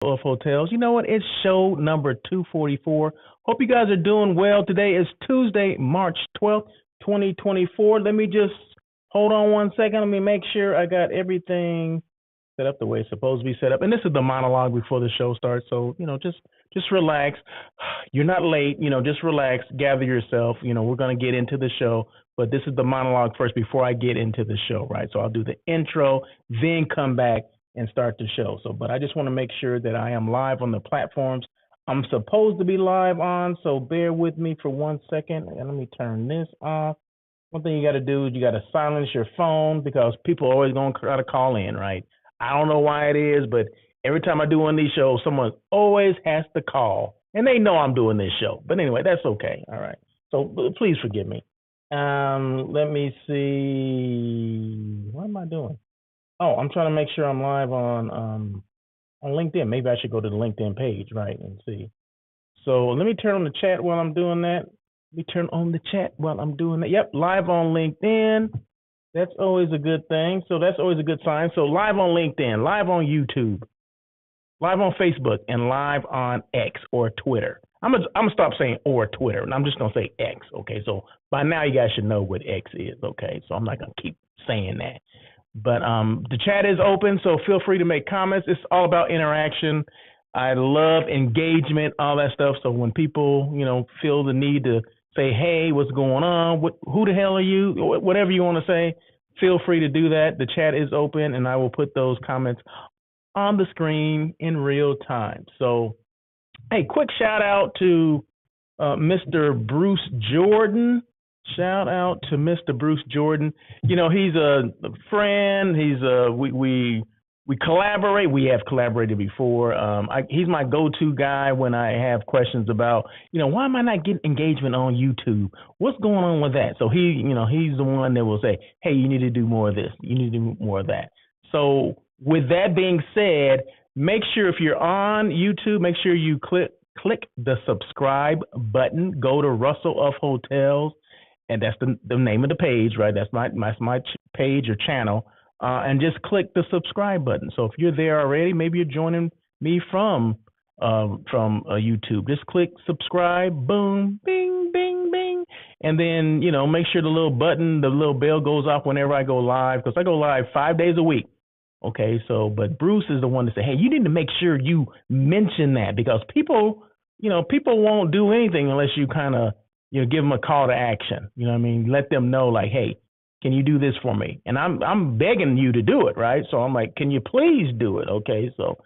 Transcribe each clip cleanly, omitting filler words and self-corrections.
of Hotels. You know what? It's show number 244. Hope you guys are doing well. Today is Tuesday, March 12th, 2024. Let me just hold on one second. Let me make sure I got everything set up the way it's supposed to be set up. And this is the monologue before the show starts. So, just relax. You're not late. Just relax, gather yourself. We're going to get into the show, but this is the monologue first before I get into the show, right? So I'll do the intro, then come back and start the show. But I just want to make sure that I am live on the platforms I'm supposed to be live on. So bear with me for 1 second. And let me turn this off. One thing you got to do is you got to silence your phone because people are always going to try to call in, right? I don't know why it is, but every time I do one of these shows, someone always has to call. And they know I'm doing this show. But anyway, that's okay. All right. So please forgive me. Let me see. What am I doing? Oh, I'm trying to make sure I'm live on LinkedIn. Maybe I should go to the LinkedIn page, right, and see. So let me turn on the chat while I'm doing that. Let me turn on the chat while I'm doing that. Yep, live on LinkedIn. That's always a good thing. So that's always a good sign. So live on LinkedIn, live on YouTube, live on Facebook, and live on X or Twitter. I'm gonna stop saying or Twitter, and I'm just gonna say X. Okay, so by now you guys should know what X is. Okay, so I'm not gonna keep saying that. But the chat is open, so feel free to make comments. It's all about interaction. I love engagement, all that stuff. So when people, feel the need to say, "Hey, what's going on? Who the hell are you?" Whatever you want to say, feel free to do that. The chat is open, and I will put those comments on the screen in real time. So, hey, quick shout out to Mr. Bruce Jordan. Shout out to Mr. Bruce Jordan. He's a friend. We collaborate. We have collaborated before. He's my go-to guy when I have questions about, why am I not getting engagement on YouTube? What's going on with that? So he's the one that will say, hey, you need to do more of this. You need to do more of that. So with that being said, make sure if you're on YouTube, make sure you click the subscribe button. Go to Russell of Hotels. And that's the name of the page, right? That's my page or channel. And just click the subscribe button. So if you're there already, maybe you're joining me from YouTube. Just click subscribe, boom, bing, bing, bing. And then, make sure the little bell goes off whenever I go live, because I go live 5 days a week. Okay, but Bruce is the one to say, hey, you need to make sure you mention that, because people won't do anything unless you kind of, give them a call to action. You know what I mean? Let them know, like, hey, can you do this for me? And I'm begging you to do it, right? So I'm like, can you please do it? Okay, so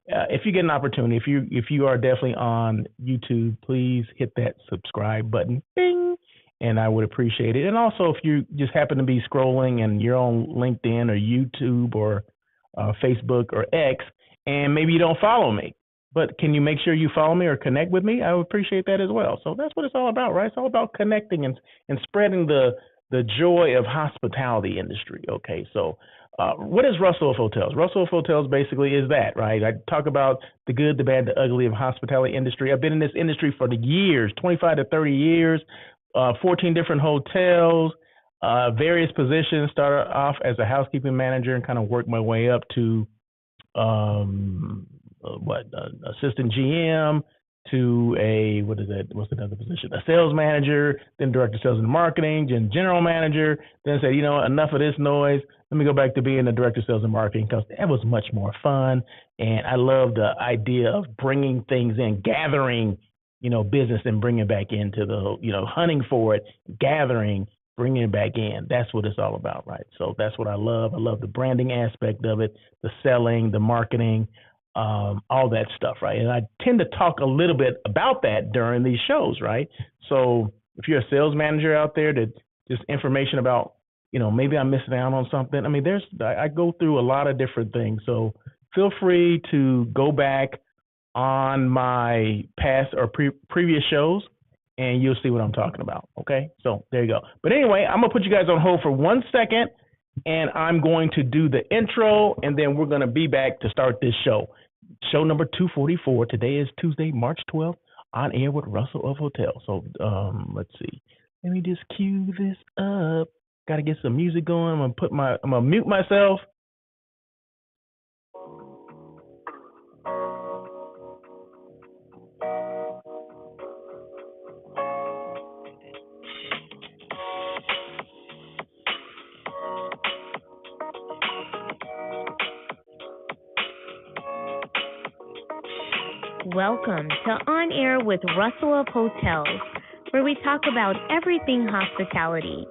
if you get an opportunity, if you are definitely on YouTube, please hit that subscribe button, bing, and I would appreciate it. And also, if you just happen to be scrolling and you're on LinkedIn or YouTube or Facebook or X, and maybe you don't follow me, but can you make sure you follow me or connect with me? I would appreciate that as well. So that's what it's all about, right? It's all about connecting and spreading the joy of hospitality industry. Okay, so what is Russell of Hotels? Russell of Hotels basically is that, right? I talk about the good, the bad, the ugly of hospitality industry. I've been in this industry for the years, 25 to 30 years, 14 different hotels, various positions. Started off as a housekeeping manager and kind of worked my way up to assistant GM, to what's another position? A sales manager, then director of sales and marketing, then general manager, then said, enough of this noise. Let me go back to being the director of sales and marketing, because that was much more fun. And I love the idea of bringing things in, gathering, business and bringing it back into the, hunting for it, gathering, bringing it back in. That's what it's all about, right? So that's what I love. I love the branding aspect of it, the selling, the marketing, all that stuff, right? And I tend to talk a little bit about that during these shows, right? So if you're a sales manager out there, that just information about, maybe I'm missing out on something. I mean, I go through a lot of different things. So feel free to go back on my past or previous shows, and you'll see what I'm talking about. Okay, so there you go. But anyway, I'm gonna put you guys on hold for 1 second, and I'm going to do the intro, and then we're gonna be back to start this show. Show number 244. Today is Tuesday, March 12th, on air with Russell of Hotels. So let's see. Let me just cue this up. Got to get some music going. I'm gonna mute myself. Welcome to On Air with Russell of Hotels, where we talk about everything hospitality,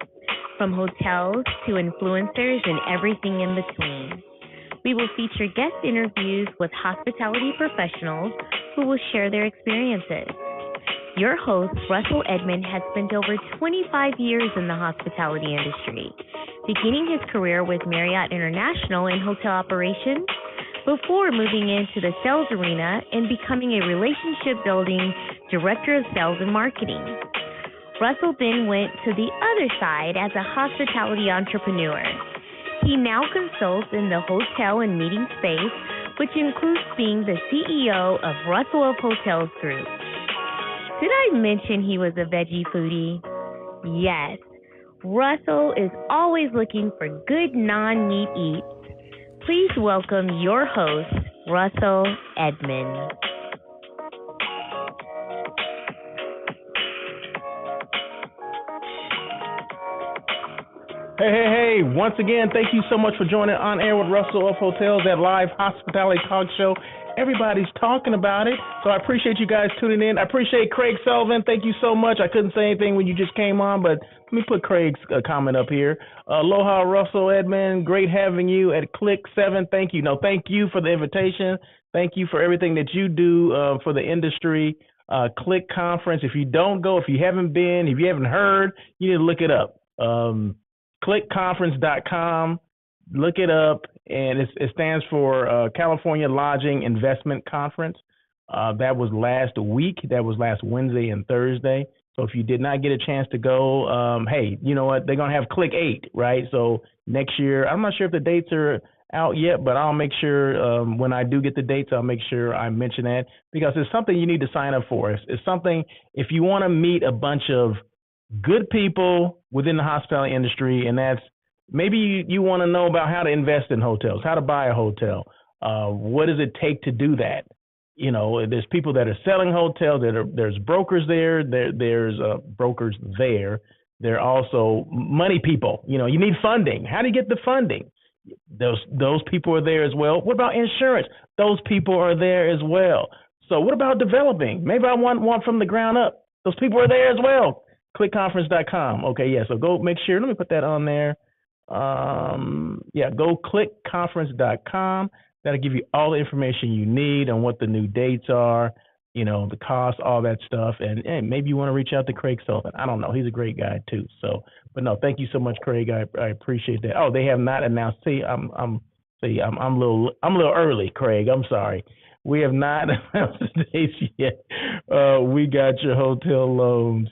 from hotels to influencers and everything in between. We will feature guest interviews with hospitality professionals who will share their experiences. Your host, Russell Edmond, has spent over 25 years in the hospitality industry, beginning his career with Marriott International in hotel operations before moving into the sales arena and becoming a relationship-building director of sales and marketing. Russell then went to the other side as a hospitality entrepreneur. He now consults in the hotel and meeting space, which includes being the CEO of Russell of Hotels Group. Did I mention he was a veggie foodie? Yes. Russell is always looking for good non-meat eats. Please welcome your host, Russell Edmond. Hey. Once again, thank you so much for joining On Air with Russell of Hotels, that live hospitality talk show. Everybody's talking about it, so I appreciate you guys tuning in. I appreciate Craig Sullivan. Thank you so much. I couldn't say anything when you just came on, but let me put Craig's comment up here. Aloha, Russell Edmond. Great having you at Clic 7. Thank you. No, thank you for the invitation. Thank you for everything that you do for the industry. Clic Conference. If you don't go, if you haven't been, if you haven't heard, you need to look it up. Clicconference.com. Look it up, and it stands for California Lodging Investment Conference. That was last week. That was last Wednesday and Thursday. So if you did not get a chance to go, hey, you know what? They're going to have Clic 8, right? So next year, I'm not sure if the dates are out yet, but I'll make sure when I do get the dates, I'll make sure I mention that, because it's something you need to sign up for. It's something, if you want to meet a bunch of good people within the hospitality industry, and that's maybe you want to know about how to invest in hotels, how to buy a hotel. What does it take to do that? You know, there's people that are selling hotels. There's brokers there. There's brokers there. There are also money people. You know, you need funding. How do you get the funding? Those people are there as well. What about insurance? Those people are there as well. So what about developing? Maybe I want one from the ground up. Those people are there as well. Clicconference.com. Okay, yeah. So go make sure. Let me put that on there. Go clicconference.com. That'll give you all the information you need on what the new dates are, you know, the cost, all that stuff. And maybe you want to reach out to Craig Sullivan. I don't know. He's a great guy too. So, but no, thank you so much, Craig. I appreciate that. Oh, they have not announced. See, I'm a little early, Craig. I'm sorry. We have not announced the dates yet. We got your hotel loans.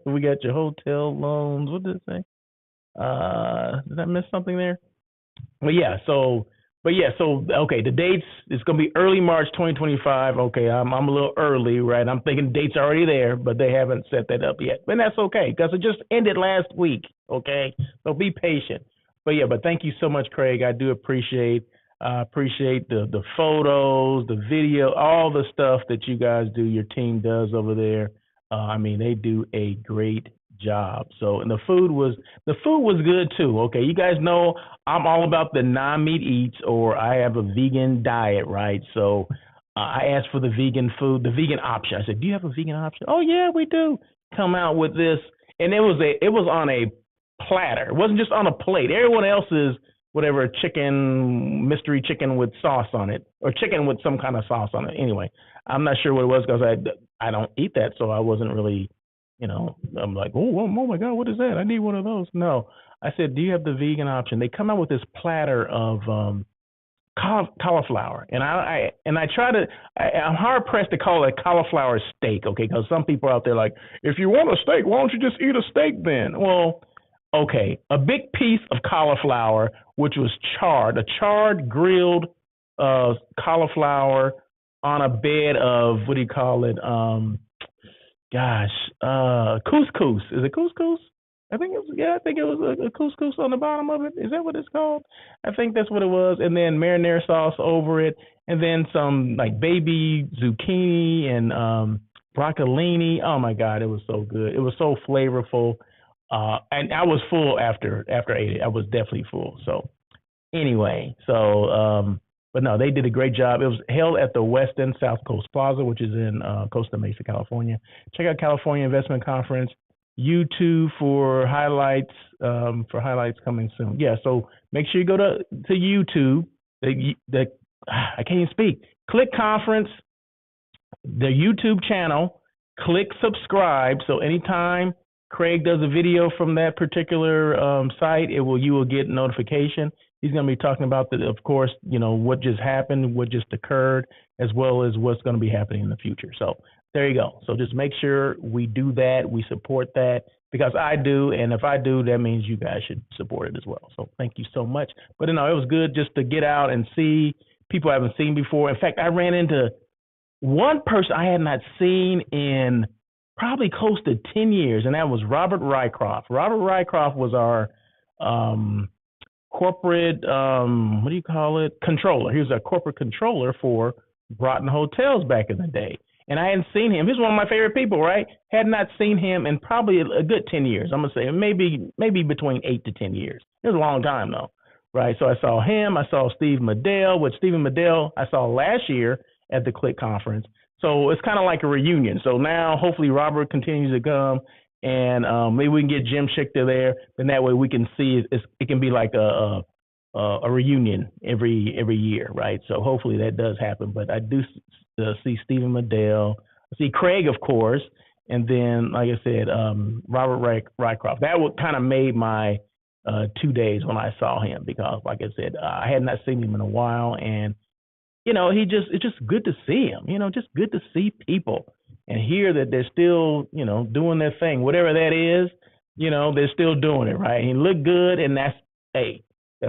We got your hotel loans. What did it say? Did I miss something there? Okay, the dates, it's going to be early March 2025. Okay, I'm a little early, right? I'm thinking dates are already there, but they haven't set that up yet. And that's okay, because it just ended last week, okay? So be patient. But thank you so much, Craig. I do appreciate the photos, the video, all the stuff that you guys do, your team does over there. They do a great job. So, and the food was good too. Okay, you guys know I'm all about the non-meat eats, or I have a vegan diet, right? So I asked for the vegan food, the vegan option. I said, "Do you have a vegan option?" "Oh yeah, we do." Come out with this, and it was on a platter. It wasn't just on a plate. Everyone else's whatever mystery chicken with sauce on it, or chicken with some kind of sauce on it. Anyway, I'm not sure what it was, because I don't eat that, so I wasn't really. I'm like, oh my God, what is that? I need one of those. No, I said, do you have the vegan option? They come out with this platter of cauliflower, and I'm hard pressed to call it cauliflower steak, okay? Because some people out there like, if you want a steak, why don't you just eat a steak then? Well, okay, a big piece of cauliflower, which was a charred grilled cauliflower on a bed of, what do you call it? Couscous. Is it couscous? I think it was a couscous on the bottom of it. Is that what it's called? I think that's what it was. And then marinara sauce over it, and then some like baby zucchini and broccolini. Oh my God, it was so good. It was so flavorful. And I was full after I ate it. I was definitely full. So anyway, But no, they did a great job. It was held at the Westin South Coast Plaza, which is in Costa Mesa, California. Check out California Investment Conference. YouTube for highlights coming soon. Yeah, so make sure you go to YouTube. I can't even speak. Clic Conference, the YouTube channel. Click subscribe. So anytime Craig does a video from that particular site, you will get notification. He's going to be talking about of course, what just happened, what just occurred, as well as what's going to be happening in the future. So there you go. So just make sure we do that, we support that, because I do, and if I do, that means you guys should support it as well. So thank you so much. But it was good just to get out and see people I haven't seen before. In fact, I ran into one person I had not seen in probably close to 10 years, and that was Robert Rycroft. Robert Rycroft was our corporate, controller. He was a corporate controller for Broughton Hotels back in the day. And I hadn't seen him. He's one of my favorite people, right? Had not seen him in probably a good 10 years. I'm going to say maybe between 8 to 10 years. It was a long time, though, right? So I saw him. I saw Steve Medell, which Stephen Medell I saw last year at the Clic conference. So it's kind of like a reunion. So now hopefully Robert continues to come, and maybe we can get Jim Schichter there. Then that way we can see it can be like a reunion every year, right? So hopefully that does happen. But I do see Stephen Medell, I see Craig, of course, and then like I said, Robert Rycroft. That would kind of made my 2 days when I saw him, because like I said, I had not seen him in a while, and it's just good to see him. Just good to see people and hear that they're still doing their thing, whatever that is. They're still doing it, right? He looked good, and that's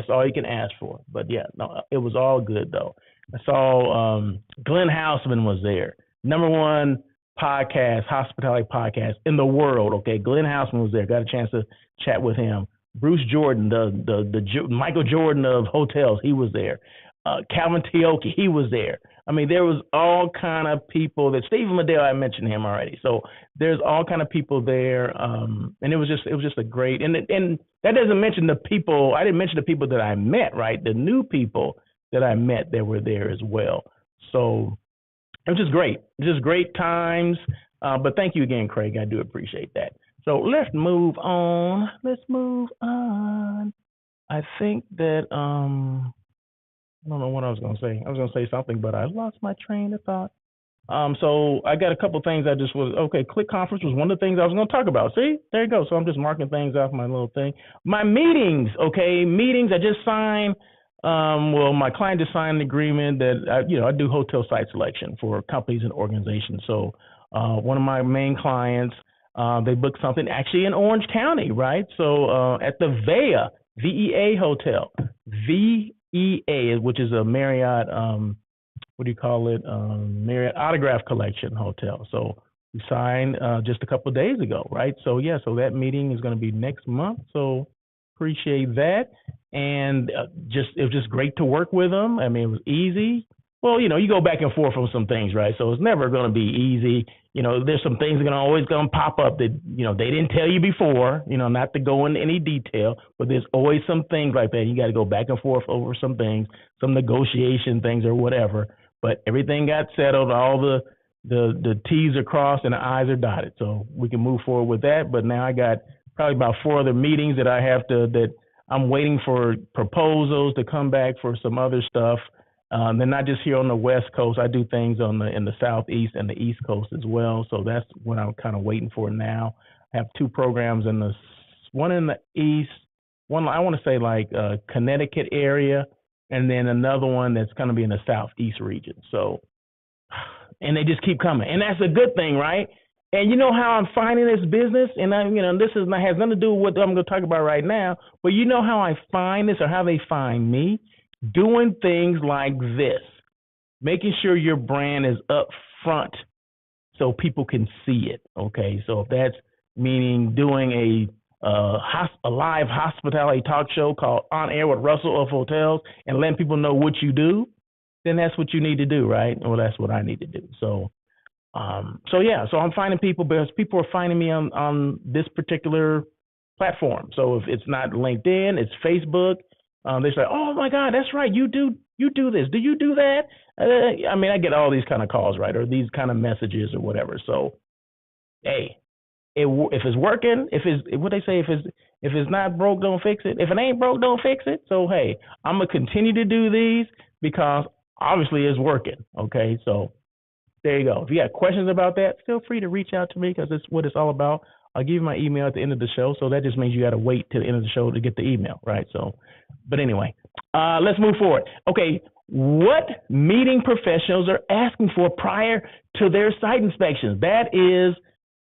all you can ask for. But yeah, no, it was all good though. I saw Glenn Houseman was there, #1 hospitality podcast in the world. Okay, Glenn Houseman was there. Got a chance to chat with him. Bruce Jordan, the Michael Jordan of hotels, he was there. Calvin Teoki, he was there. I mean, there was all kind of people. That Stephen Medell, I mentioned him already. So there's all kind of people there, and it was just a great. And that doesn't mention the people. I didn't mention the people that I met, right? The new people that I met that were there as well. So it was just great. Just great times. But thank you again, Craig. I do appreciate that. So let's move on. I think that I don't know what I was going to say. I was going to say something, but I lost my train of thought. So I got a couple things Clic conference was one of the things I was going to talk about. See, there you go. So I'm just marking things off my little thing. My meetings, meetings. I just signed. My client just signed an agreement that I do hotel site selection for companies and organizations. So one of my main clients, they booked something actually in Orange County, right? So at the VEA Hotel, VEA, which is a Marriott, Marriott Autograph Collection hotel. So we signed just a couple of days ago, right? So yeah, so that meeting is going to be next month. So appreciate that, and it was just great to work with them. I mean, it was easy. Well, you go back and forth on some things, right? So it's never going to be easy. There's some things that are always going to pop up that, they didn't tell you before, not to go into any detail, but there's always some things like that. You got to go back and forth over some things, some negotiation things or whatever. But everything got settled. All the T's are crossed and the I's are dotted. So we can move forward with that. But now I got probably about 4 other meetings that I'm waiting for proposals to come back for some other stuff. They're not just here on the West Coast. I do things in the Southeast and the East Coast as well. So that's what I'm kind of waiting for now. I have 2 programs one in the East, one I want to say like Connecticut area, and then another one that's going to be in the Southeast region. So, and they just keep coming, and that's a good thing, right? And you know how I'm finding this business, and this has nothing to do with what I'm going to talk about right now. But you know how I find this, or how they find me? Doing things like this, making sure your brand is up front so people can see it. Okay, so if that's meaning doing a live hospitality talk show called On Air with Russell of Hotels and letting people know what you do, then that's what you need to do, right? Well, that's what I need to do. So I'm finding people because people are finding me on this particular platform. So if it's not LinkedIn, it's Facebook. They say, oh my God, that's right, you do You do this. Do you do that? I mean, I get all these kind of calls, right, or these kind of messages or whatever. So, hey, if it's working, if it's what they say, if it's not broke, don't fix it. If it ain't broke, don't fix it. So, hey, I'm gonna continue to do these because obviously it's working. Okay, so there you go. If you got questions about that, feel free to reach out to me because it's what it's all about. I'll give you my email at the end of the show. So that just means you got to wait till the end of the show to get the email, right? So, but anyway, let's move forward. Okay, what meeting professionals are asking for prior to their site inspections? That is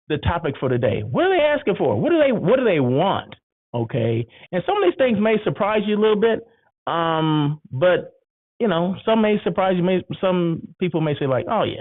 the topic for today. What are they asking for? What do they want? Okay, and some of these things may surprise you a little bit, but you know, some may surprise you. Some people may say like, "Oh yeah,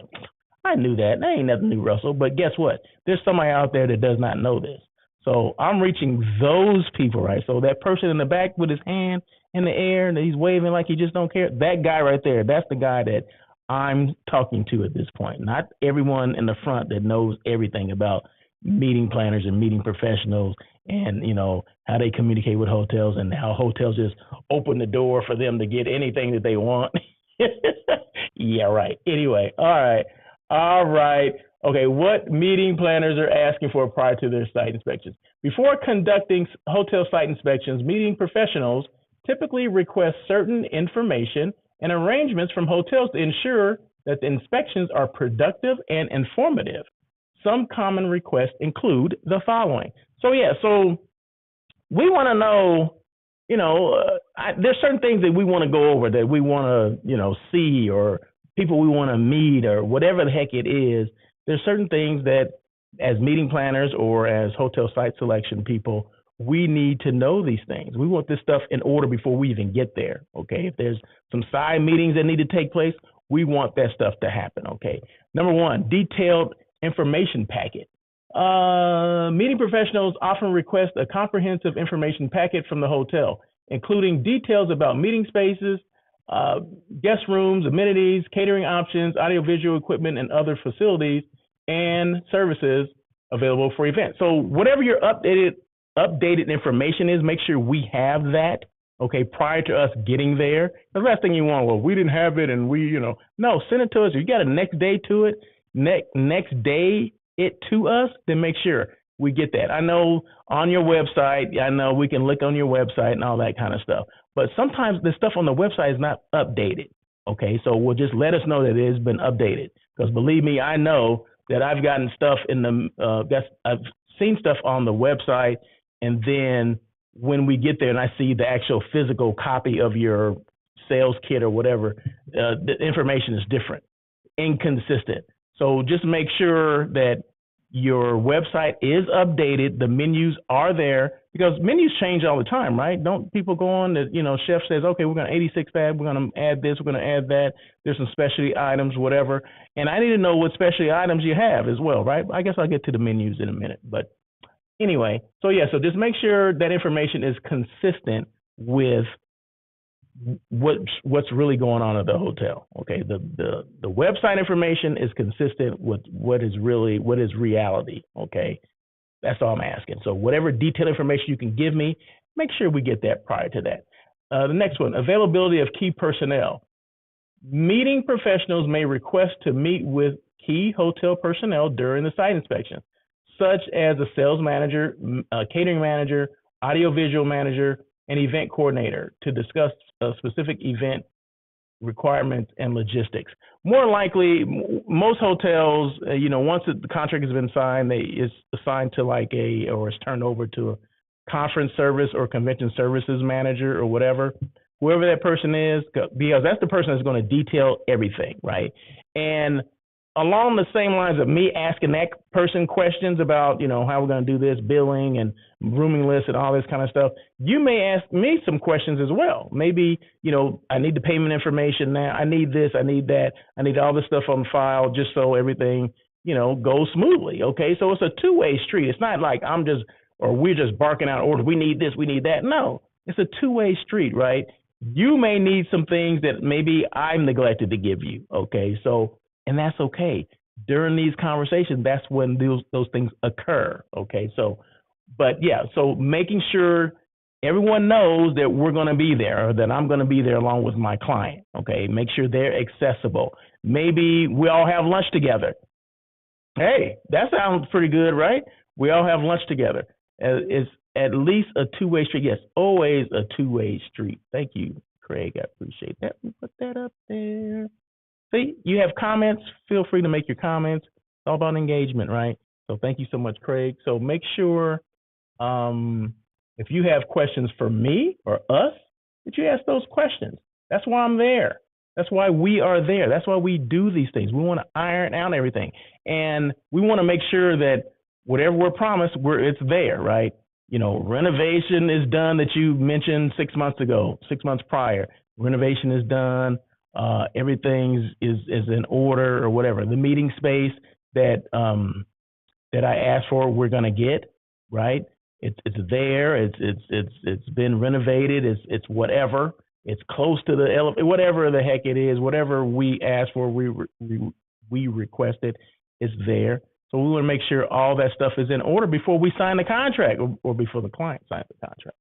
I knew that. That ain't nothing new, Russell." But guess what? There's somebody out there that does not know this. So I'm reaching those people, right? So that person in the back with his hand in the air and he's waving like he just don't care. That guy right there, that's the guy that I'm talking to at this point. Not everyone in the front that knows everything about meeting planners and meeting professionals and, you know, how they communicate with hotels and how hotels just open the door for them to get anything that they want. Yeah, right. Anyway, all right. Okay, what meeting planners are asking for prior to their site inspections? Before conducting hotel site inspections, meeting professionals typically request certain information and arrangements from hotels to ensure that the inspections are productive and informative. Some common requests include the following. So we want to know, you know, there's certain things that we want to go over that we want to, you know, see, or people we want to meet, or whatever the heck it is. There's certain things that as meeting planners or as hotel site selection people, we need to know these things. We want this stuff in order before we even get there. Okay. If there's some side meetings that need to take place, we want that stuff to happen. Okay. Number one, detailed information packet. Meeting professionals often request a comprehensive information packet from the hotel, including details about meeting spaces, guest rooms, amenities, catering options, audiovisual equipment, and other facilities and services available for events. So whatever your updated information is, make sure we have that, okay, prior to us getting there. The last thing you want, well, we didn't have it and no, send it to us. If you got a next day to it, next day it to us, then make sure we get that. I know on your website, I know we can look on your website and all that kind of stuff, but sometimes the stuff on the website is not updated. Okay, so we'll just let us know that it has been updated, because believe me, I know that I've gotten stuff in the I've seen stuff on the website, and then when we get there and I see the actual physical copy of your sales kit or whatever, the information is different, inconsistent. So just make sure that your website is updated, the menus are there, because menus change all the time, right? Don't people go on that, chef says, okay, we're going to 86 that, we're going to add this, we're going to add that, there's some specialty items, whatever. And I need to know what specialty items you have as well, right? I guess I'll get to the menus in a minute. But anyway, so just make sure that information is consistent with what's really going on at the hotel. Okay, the website information is consistent with what is reality. Okay, that's all I'm asking. So whatever detailed information you can give me, make sure we get that prior to that. The next one, availability of key personnel. Meeting professionals may request to meet with key hotel personnel during the site inspection, such as a sales manager, a catering manager, audiovisual manager, and event coordinator, to discuss specific event requirements and logistics. More likely, most hotels, once the contract has been signed, it's assigned to or it's turned over to a conference service or convention services manager or whatever, whoever that person is, because that's the person that's going to detail everything, right? And along the same lines of me asking that person questions about, how we're going to do this, billing and rooming lists and all this kind of stuff, you may ask me some questions as well. Maybe, I need the payment information now. I need this, I need that. I need all this stuff on file just so everything, goes smoothly. Okay. So it's a two-way street. It's not like we're just barking out orders. We need this, we need that. No, it's a two-way street, right? You may need some things that maybe I'm neglected to give you. Okay. And that's okay. During these conversations, that's when those things occur. Okay. So making sure everyone knows that we're going to be there, or that I'm going to be there along with my client. Okay, make sure they're accessible. Maybe we all have lunch together. Hey, that sounds pretty good, right? We all have lunch together. It's at least a two-way street. Yes, always a two-way street. Thank you, Craig. I appreciate that. Let me put that up there. See, you have comments. Feel free to make your comments. It's all about engagement, right? So thank you so much, Craig. So make sure if you have questions for me or us, that you ask those questions. That's why I'm there. That's why we are there. That's why we do these things. We want to iron out everything. And we want to make sure that whatever we're promised, it's there, right? You know, renovation is done that you mentioned 6 months ago, 6 months prior. Renovation is done. Everything is in order or whatever. The meeting space that I asked for, we're going to get, right? It's there. It's been renovated. It's whatever. It's close to the elevator, whatever the heck it is, whatever we asked for, we requested, it's there. So we want to make sure all that stuff is in order before we sign the contract, or before the client signs the contract.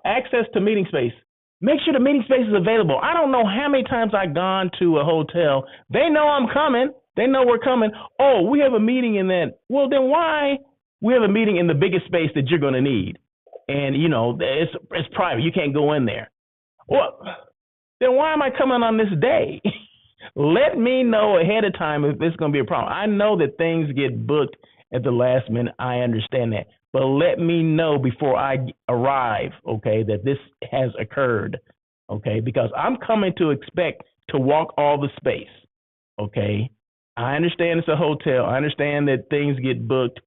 Access to meeting space. Make sure the meeting space is available. I don't know how many times I've gone to a hotel. They know I'm coming. They know we're coming. Oh, we have a meeting in that. Well, then why? We have a meeting in the biggest space that you're going to need. And, you know, it's private. You can't go in there. Well, then why am I coming on this day? Let me know ahead of time if it's going to be a problem. I know that things get booked at the last minute. I understand that. But let me know before I arrive, okay, that this has occurred, okay, because I'm coming to expect to walk all the space, okay. I understand it's a hotel. I understand that things get booked.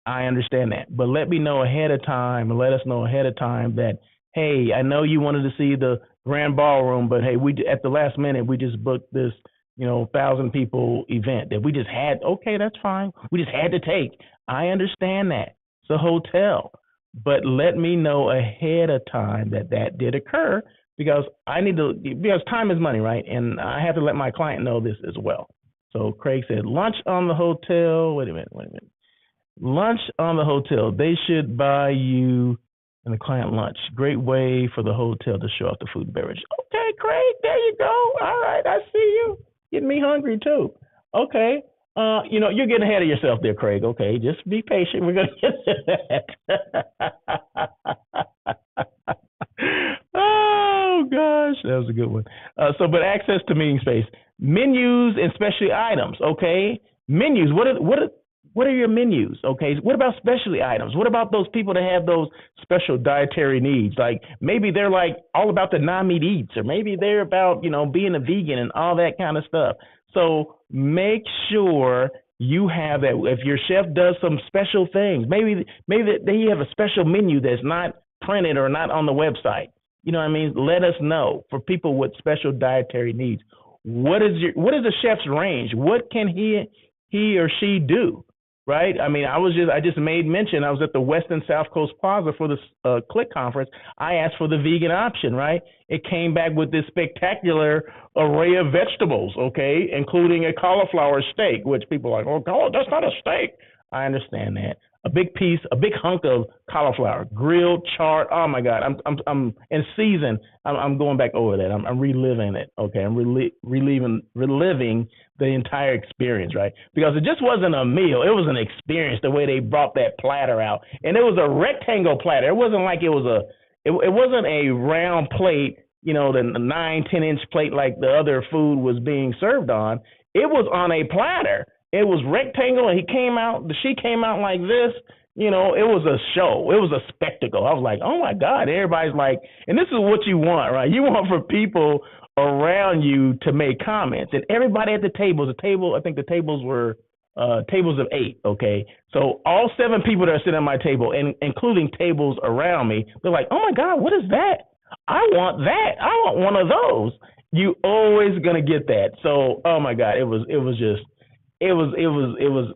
I understand that. But let me know ahead of time, and let us know ahead of time that, hey, I know you wanted to see the grand ballroom, but hey, we at the last minute, we just booked this, 1,000 people event that we just had. Okay, that's fine. We just had to take. I understand that. It's a hotel. But let me know ahead of time that did occur, because because time is money, right? And I have to let my client know this as well. So Craig said, lunch on the hotel. Wait a minute. Lunch on the hotel. They should buy you and the client lunch. Great way for the hotel to show off the food and beverage. Okay, Craig, there you go. All right, I see you. Getting me hungry too. Okay. You're getting ahead of yourself there, Craig. Okay, just be patient. We're gonna get to that. Oh gosh, that was a good one. But access to meeting space, menus and specialty items. Okay, menus. What are your menus? Okay, what about specialty items? What about those people that have those special dietary needs? Like maybe they're like all about the non-meat eats, or maybe they're about being a vegan and all that kind of stuff. So make sure you have that. If your chef does some special things, maybe they have a special menu that's not printed or not on the website. You know what I mean? Let us know for people with special dietary needs. What is the chef's range? What can he or she do? Right? I mean, I just made mention. I was at the West and South Coast Plaza for this Clic conference. I asked for the vegan option, right? It came back with this spectacular array of vegetables, okay, including a cauliflower steak, which people are like, oh, that's not a steak. I understand that. A big hunk of cauliflower, grilled, charred. Oh my God, I'm in season. I'm going back over that. I'm reliving it. Okay, I'm reliving the entire experience, right? Because it just wasn't a meal; it was an experience. The way they brought that platter out, and it was a rectangle platter. It wasn't like it wasn't a round plate, the 9-10 inch plate like the other food was being served on. It was on a platter. It was rectangle, and she came out like this. It was a show. It was a spectacle. I was like, oh my God, everybody's like, and this is what you want, right? You want for people around you to make comments, and everybody at the tables, I think the tables were tables of 8, okay? So all 7 people that are sitting at my table, and including tables around me, they're like, oh my God, what is that? I want that. I want one of those. You always gonna get that. So, oh my God, it was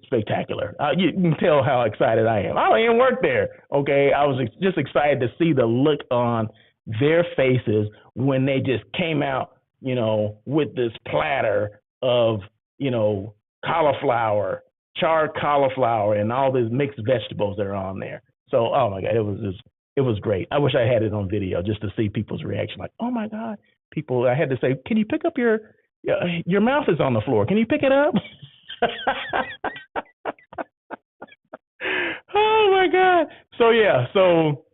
spectacular. You can tell how excited I am. I don't even work there. Okay, I was just excited to see the look on their faces when they just came out, with this platter of, cauliflower, charred cauliflower, and all these mixed vegetables that are on there. So, oh my God, it was It was great. I wish I had it on video just to see people's reaction. Like, oh my God, people! I had to say, can you pick up your mouth is on the floor? Can you pick it up? Oh my God! So yeah, so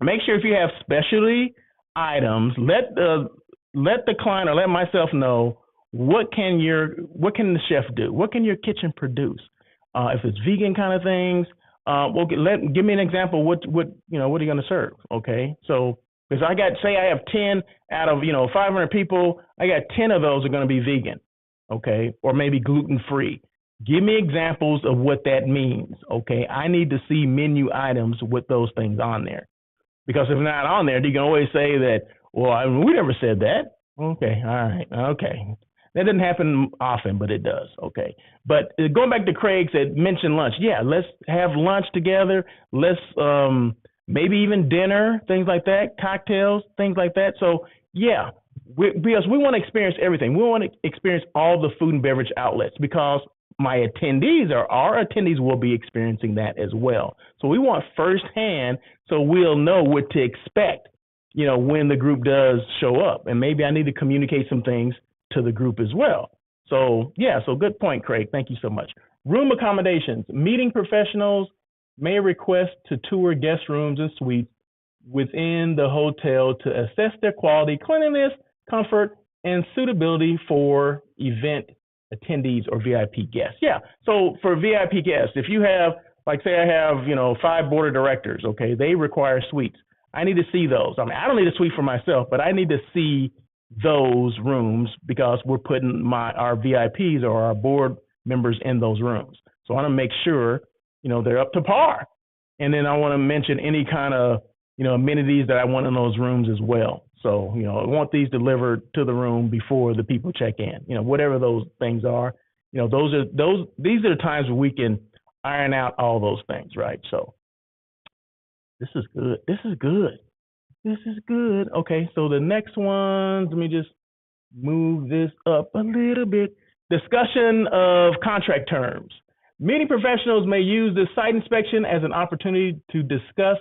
make sure if you have specialty items, let the client or let myself know what can the chef do? What can your kitchen produce? If it's vegan kind of things, well, give me an example. What are you going to serve? Okay, so because say I have 10 out of 500 people, I got 10 of those are going to be vegan, okay, or maybe gluten free. Give me examples of what that means. Okay, I need to see menu items with those things on there. Because if not on there, you can always say that, well, we never said that. Okay, all right, okay. That doesn't happen often, but it does. Okay. But going back to Craig said, mention lunch. Yeah, let's have lunch together. Let's maybe even dinner, things like that, cocktails, things like that. So, yeah, because we want to experience everything. We want to experience all the food and beverage outlets because my attendees or our attendees will be experiencing that as well. So we want firsthand so we'll know what to expect, when the group does show up. And maybe I need to communicate some things to the group as well. So, yeah, so good point, Craig. Thank you so much. Room accommodations. Meeting professionals may request to tour guest rooms and suites within the hotel to assess their quality, cleanliness, comfort, and suitability for event attendees or VIP guests. Yeah. So for VIP guests, if you have, like, say I have, 5 board of directors, okay, they require suites. I need to see those. I mean, I don't need a suite for myself, but I need to see those rooms because we're putting our VIPs or our board members in those rooms. So I want to make sure, they're up to par. And then I want to mention any kind of, amenities that I want in those rooms as well. So, I want these delivered to the room before the people check in, whatever those things are, these are the times where we can iron out all those things, right? So this is good. This is good. This is good. Okay, so the next ones, let me just move this up a little bit. Discussion of contract terms. Meeting professionals may use this site inspection as an opportunity to discuss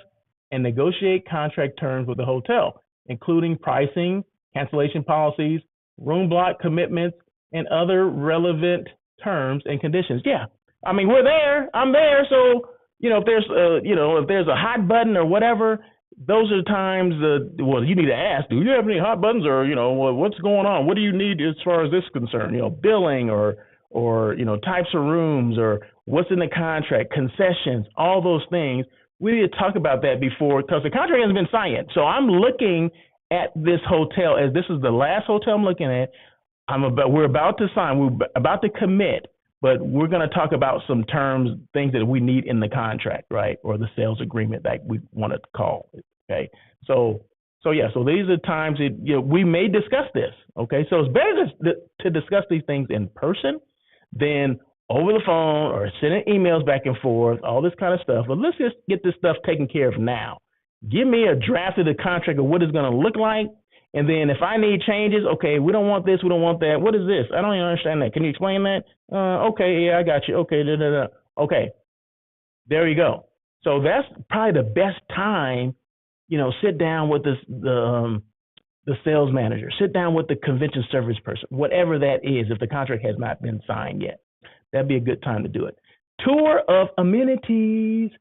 and negotiate contract terms with the hotel, including pricing, cancellation policies, room block commitments, and other relevant terms and conditions. Yeah, I mean, we're there. I'm there. So, if there's a hot button or whatever, those are the times you need to ask, do you have any hot buttons or, what's going on? What do you need as far as this is concerned? Billing or types of rooms or what's in the contract, concessions, all those things. We need to talk about that before, because the contract hasn't been signed yet. So I'm looking at this hotel as this is the last hotel I'm looking at. We're about to sign, we're about to commit, but we're going to talk about some terms, things that we need in the contract, right? Or the sales agreement that we want to call it, okay? So these are times that, we may discuss this, okay? So it's better to discuss these things in person than over the phone or sending emails back and forth, all this kind of stuff. But let's just get this stuff taken care of now. Give me a draft of the contract of what it's going to look like. And then if I need changes, okay, we don't want this, we don't want that. What is this? I don't even understand that. Can you explain that? Okay, yeah, I got you. Okay, Okay, there you go. So that's probably the best time, sit down with the sales manager, sit down with the convention service person, whatever that is, if the contract has not been signed yet. That'd be a good time to do it. Tour of amenities.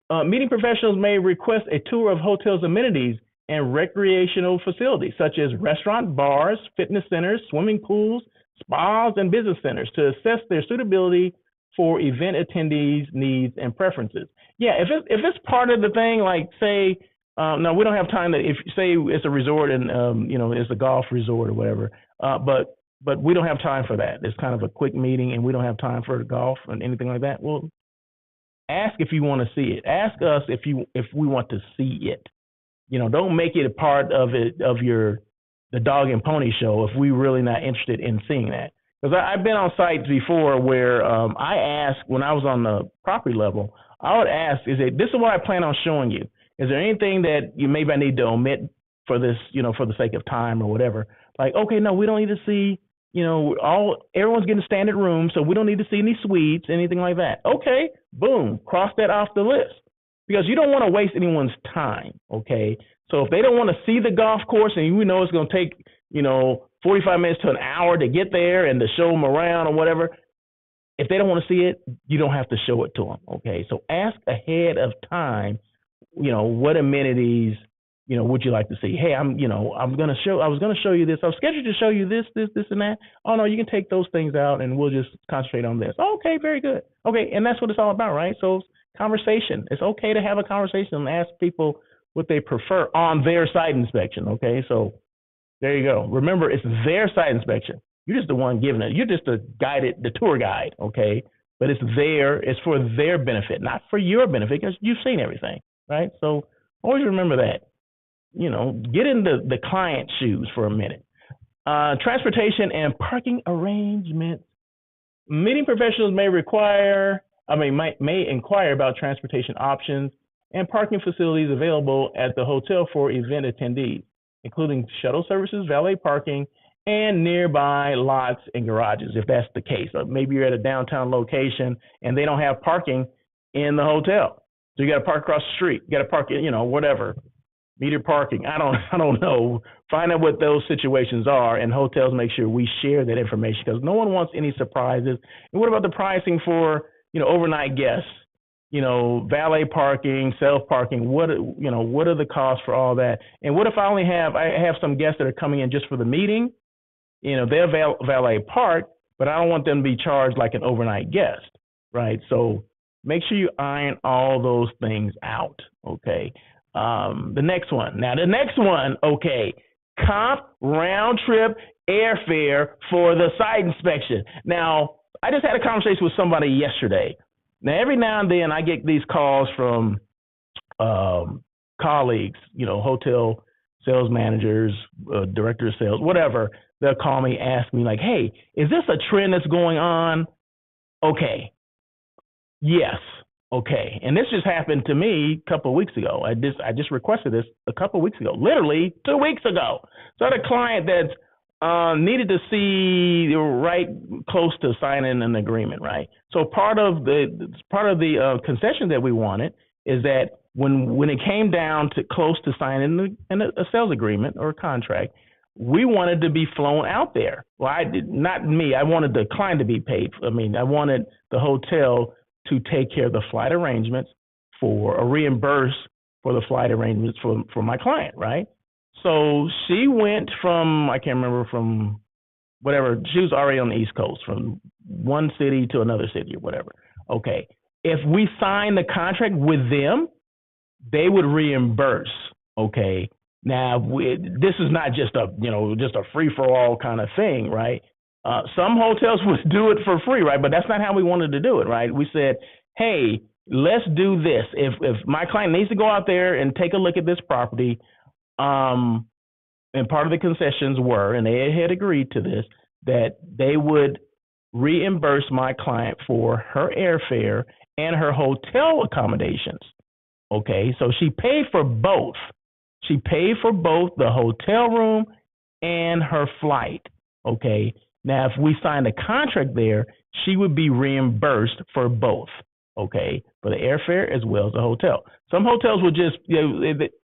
Meeting professionals may request a tour of hotels' amenities and recreational facilities, such as restaurant, bars, fitness centers, swimming pools, spas, and business centers to assess their suitability for event attendees' needs and preferences. Yeah, if it's part of the thing, like say, no, we don't have time to, if say it's a resort and, it's a golf resort or whatever, but we don't have time for that. It's kind of a quick meeting and we don't have time for golf and anything like that. Well, ask if you want to see it. Ask us if we want to see it. Don't make it a part of the dog and pony show if we're really not interested in seeing that. Because I've been on sites before where I asked when I was on the property level, I would ask, this is what I plan on showing you. Is there anything that maybe I need to omit for this, for the sake of time or whatever? Like, okay, no, we don't need to see, everyone's getting a standard room, so we don't need to see any suites, anything like that. Okay, boom, cross that off the list. because you don't want to waste anyone's time, okay? So if they don't want to see the golf course and you know it's going to take, 45 minutes to an hour to get there and to show them around or whatever, if they don't want to see it, you don't have to show it to them, okay? So ask ahead of time, what amenities, would you like to see? Hey, I was going to show you this. I was scheduled to show you this, and that. Oh, no, you can take those things out and we'll just concentrate on this. Okay, very good. Okay, and that's what it's all about, right? So conversation. It's okay to have a conversation and ask people what they prefer on their site inspection, okay? So there you go. Remember, it's their site inspection. You're just the one giving it. You're just the tour guide, okay? But it's for their benefit, not for your benefit, because you've seen everything, right? So always remember that. Get in the client's shoes for a minute. Transportation and parking arrangements. Meeting professionals may inquire about transportation options and parking facilities available at the hotel for event attendees, including shuttle services, valet parking, and nearby lots and garages, if that's the case. Or maybe you're at a downtown location and they don't have parking in the hotel. So you got to park across the street. You got to park, whatever. Meter parking. I don't know. Find out what those situations are, and hotels make sure we share that information because no one wants any surprises. And what about the pricing for, overnight guests? Valet parking, self-parking, what are the costs for all that? And what if I have some guests that are coming in just for the meeting? They're valet park, but I don't want them to be charged like an overnight guest, right? So make sure you iron all those things out, okay? The next one, okay, comp round trip airfare for the site inspection. Now, I just had a conversation with somebody yesterday. Now, every now and then I get these calls from colleagues, hotel sales managers, director of sales, whatever. They'll call me, ask me like, hey, is this a trend that's going on? Okay. Yes. Okay. And this just happened to me a couple of weeks ago. I just requested this a couple of weeks ago, literally 2 weeks ago. So I had a client that needed to see right close to signing an agreement, right? So part of the concession that we wanted is that when it came down to close to signing a sales agreement or a contract, we wanted to be flown out there. Well, not me. I wanted the client to be paid. I wanted the hotel to take care of the flight arrangements reimburse for the flight arrangements for my client, right? So she went from whatever, she was already on the East Coast, from one city to another city or whatever. Okay. If we signed the contract with them, they would reimburse, okay? Now, this is not just a free-for-all kind of thing, right? Some hotels would do it for free, right? But that's not how we wanted to do it, right? We said, hey, let's do this. If my client needs to go out there and take a look at this property, and part of the concessions were, and they had agreed to this, that they would reimburse my client for her airfare and her hotel accommodations. Okay, so she paid for both. She paid for both the hotel room and her flight. Okay, now if we signed a contract there, she would be reimbursed for both. Okay, for the airfare as well as the hotel. Some hotels would just,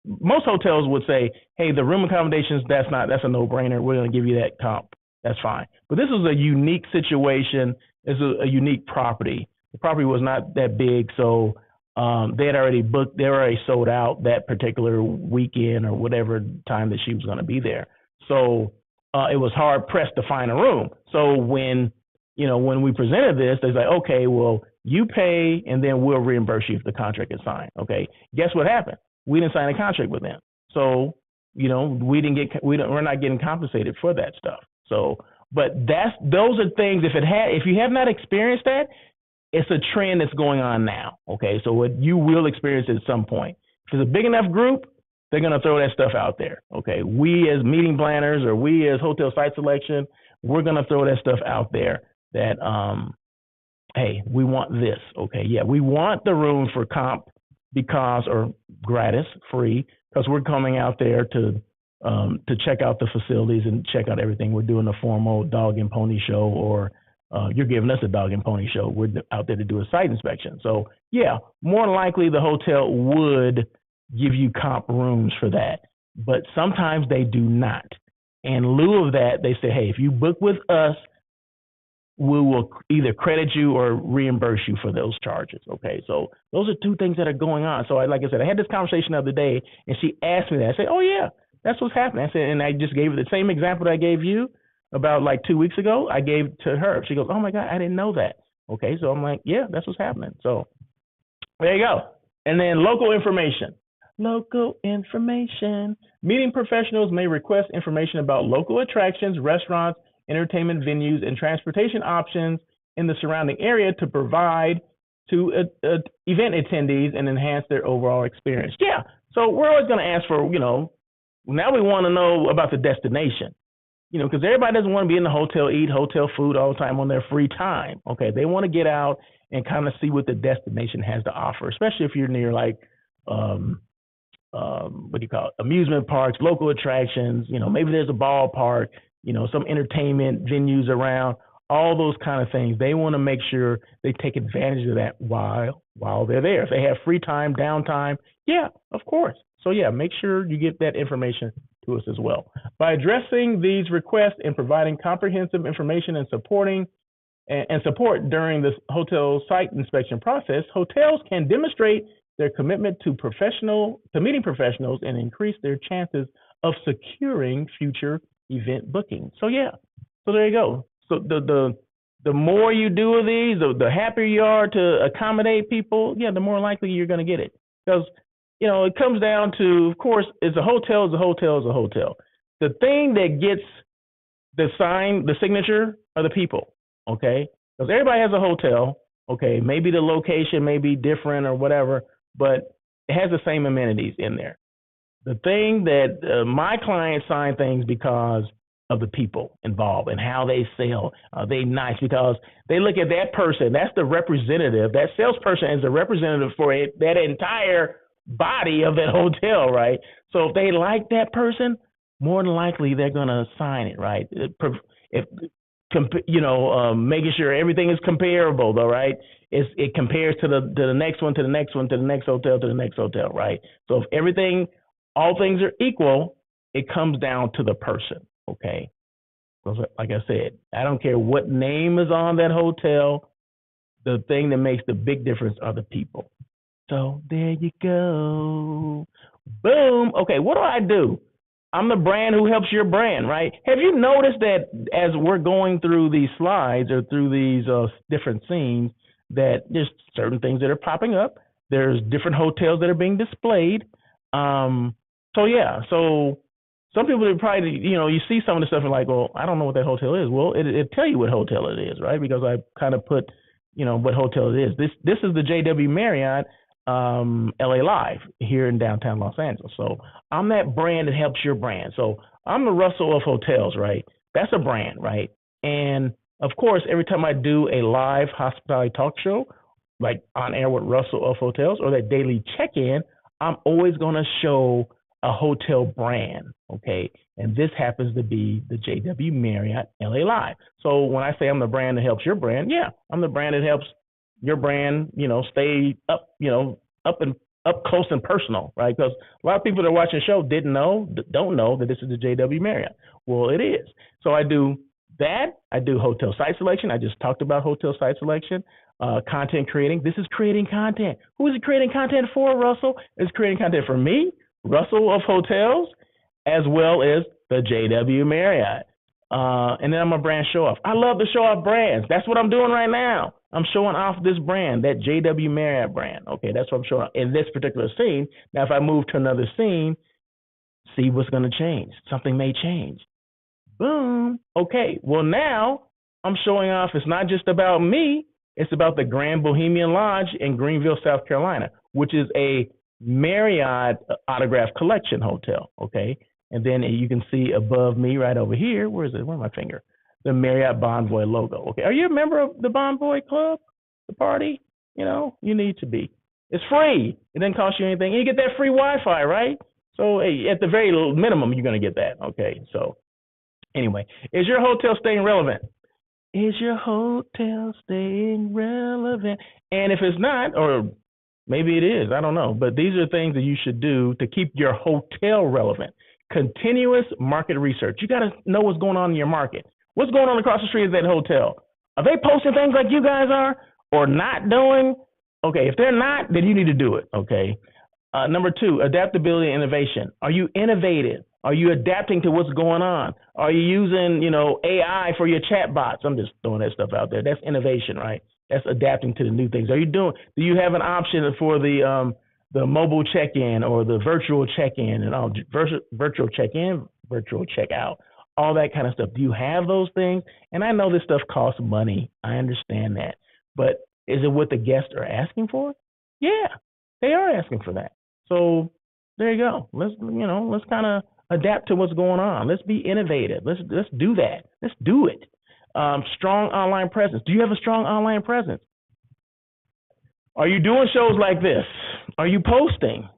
most hotels would say, hey, the room accommodations, that's a no-brainer. We're going to give you that comp. That's fine. But this is a unique situation. This is a unique property. The property was not that big, so they had already booked. They were already sold out that particular weekend or whatever time that she was going to be there. So it was hard pressed to find a room. So when we presented this, they said, okay, well, you pay and then we'll reimburse you if the contract is signed. Okay. Guess what happened? We didn't sign a contract with them. So, we're not getting compensated for that stuff. So, but those are things, if you have not experienced that, it's a trend that's going on now. Okay. So you will experience it at some point. If it's a big enough group, they're going to throw that stuff out there. Okay. We as meeting planners or we as hotel site selection, we're going to throw that stuff out there that, hey, we want this. Okay. Yeah. We want the room for comp or gratis, free, because we're coming out there to check out the facilities and check out everything. We're doing a formal dog and pony show or you're giving us a dog and pony show. We're out there to do a site inspection. So yeah, more than likely the hotel would give you comp rooms for that, but sometimes they do not. In lieu of that, they say, hey, if you book with us, we will either credit you or reimburse you for those charges. Okay, so those are two things that are going on. So like I said, I had this conversation the other day, and she asked me that. I said, oh yeah, that's what's happening. I said, and I just gave her the same example that I gave you about like 2 weeks ago. I gave to her. She goes, oh my God, I didn't know that. Okay, so I'm like, yeah, that's what's happening. So there you go. And then local information. Local information. Meeting professionals may request information about local attractions, restaurants, entertainment venues, and transportation options in the surrounding area to provide to event attendees and enhance their overall experience. Yeah, so we're always going to ask for, now we want to know about the destination, because everybody doesn't want to be in the hotel, eat hotel food all the time on their free time. Okay, they want to get out and kind of see what the destination has to offer, especially if you're near like, what do you call it, amusement parks, local attractions, maybe there's a ballpark, some entertainment venues around, all those kind of things. They want to make sure they take advantage of that while they're there. If they have free time, downtime, yeah, of course. So yeah, make sure you get that information to us as well. By addressing these requests and providing comprehensive information and support during the hotel site inspection process, hotels can demonstrate their commitment to meeting professionals and increase their chances of securing future event booking. So yeah, so there you go. So the more you do of these, the happier you are to accommodate people, yeah, the more likely you're going to get it. Because it comes down to, of course, is a hotel. The thing that gets the signature are the people. Okay, because everybody has a hotel. Okay, maybe the location may be different or whatever, but it has the same amenities in there. The thing that my clients sign things because of the people involved and how they sell. Are they nice? Because they look at that person, that's the representative. That salesperson is the representative for that entire body of that hotel, right? So if they like that person, more than likely they're going to sign it, right? Making sure everything is comparable, though, right? It compares to the next one, to the next one, to the next hotel, to the next hotel, right? So if all things are equal, it comes down to the person, okay? Because like I said, I don't care what name is on that hotel. The thing that makes the big difference are the people. So there you go. Boom. Okay, what do? I'm the brand who helps your brand, right? Have you noticed that as we're going through these slides or through these different scenes, that there's certain things that are popping up. There's different hotels that are being displayed. So some people are probably, you see some of the stuff and like, well, I don't know what that hotel is. Well, it'll tell you what hotel it is, right? Because I kind of put, what hotel it is. This is the JW Marriott LA Live here in downtown Los Angeles. So I'm that brand that helps your brand. So I'm the Russell of Hotels, right? That's a brand, right? And of course, every time I do a live hospitality talk show, like On Air with Russell of Hotels or that daily check-in, I'm always going to show a hotel brand, okay? And this happens to be the JW Marriott LA Live. So when I say I'm the brand that helps your brand, yeah, I'm the brand that helps your brand, stay up, up close and personal, right? Because a lot of people that are watching the show don't know that this is the JW Marriott. Well, it is. So I do that. I do hotel site selection. I just talked about hotel site selection. Content creating. This is creating content. Who is it creating content for, Russell? It's creating content for me, Russell of Hotels, as well as the JW Marriott. And then I'm a brand show off. I love to show off brands. That's what I'm doing right now. I'm showing off this brand, that JW Marriott brand. Okay, that's what I'm showing off in this particular scene. Now, if I move to another scene, see what's going to change. Something may change. Boom. Okay, well, now I'm showing off. It's not just about me. It's about the Grand Bohemian Lodge in Greenville, South Carolina, which is a Marriott Autograph Collection hotel. Okay, and then you can see above me right over here. Where is it? Where's my finger? The Marriott Bonvoy logo. Okay, are you a member of the Bonvoy Club, the party? You need to be. It's free. It doesn't cost you anything. And you get that free Wi-Fi, right? So at the very minimum, you're going to get that. Okay, so anyway, is your hotel staying relevant? Is your hotel staying relevant? And if it's not, or maybe it is, I don't know. But these are things that you should do to keep your hotel relevant. Continuous market research. You got to know what's going on in your market. What's going on across the street at that hotel? Are they posting things like you guys are or not doing? Okay, if they're not, then you need to do it. Okay. Number two, adaptability and innovation. Are you innovative? Are you adapting to what's going on? Are you using, AI for your chat bots? I'm just throwing that stuff out there. That's innovation, right? That's adapting to the new things. Do you have an option for the mobile check-in or the virtual check-in and all virtual check-in, virtual check-out, all that kind of stuff? Do you have those things? And I know this stuff costs money. I understand that. But is it what the guests are asking for? Yeah, they are asking for that. So there you go. Let's kind of adapt to what's going on. Let's be innovative. Let's do that. Let's do it. Strong online presence. Do you have a strong online presence? Are you doing shows like this? Are you posting,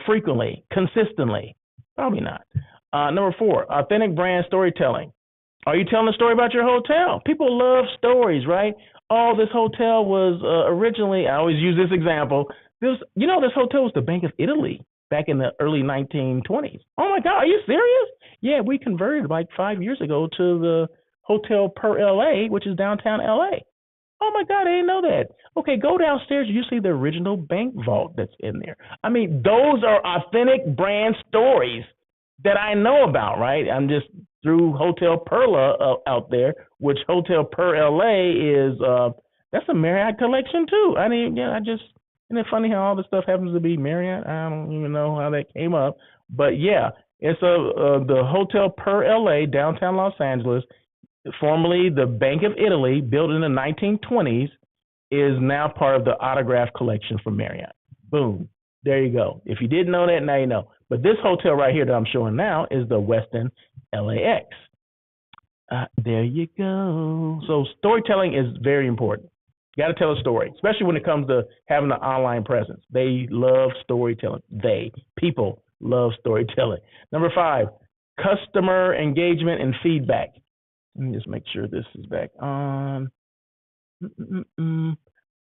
frequently, consistently? Probably not. Number four, authentic brand storytelling. Are you telling a story about your hotel? People love stories, right? Oh, this hotel was originally, I always use this example. This hotel was the Bank of Italy back in the early 1920s. Oh my God, are you serious? Yeah, we converted like 5 years ago to the Hotel Per LA, which is downtown LA. Oh my God, I didn't know that. Okay, go downstairs. You see the original bank vault that's in there. I mean, those are authentic brand stories that I know about, right? I'm just through Hotel Perla out there, which Hotel Per LA is. That's a Marriott collection too. Isn't it funny how all this stuff happens to be Marriott? I don't even know how that came up, but yeah, it's the Hotel Per LA, downtown Los Angeles, formerly the Bank of Italy, built in the 1920s, is now part of the Autograph collection from Marriott. Boom. There you go. If you didn't know that, now you know. But this hotel right here that I'm showing now is the Westin LAX. There you go. So storytelling is very important. You got to tell a story, especially when it comes to having an online presence. They love storytelling. People love storytelling. Number five, customer engagement and feedback. Let me just make sure this is back on.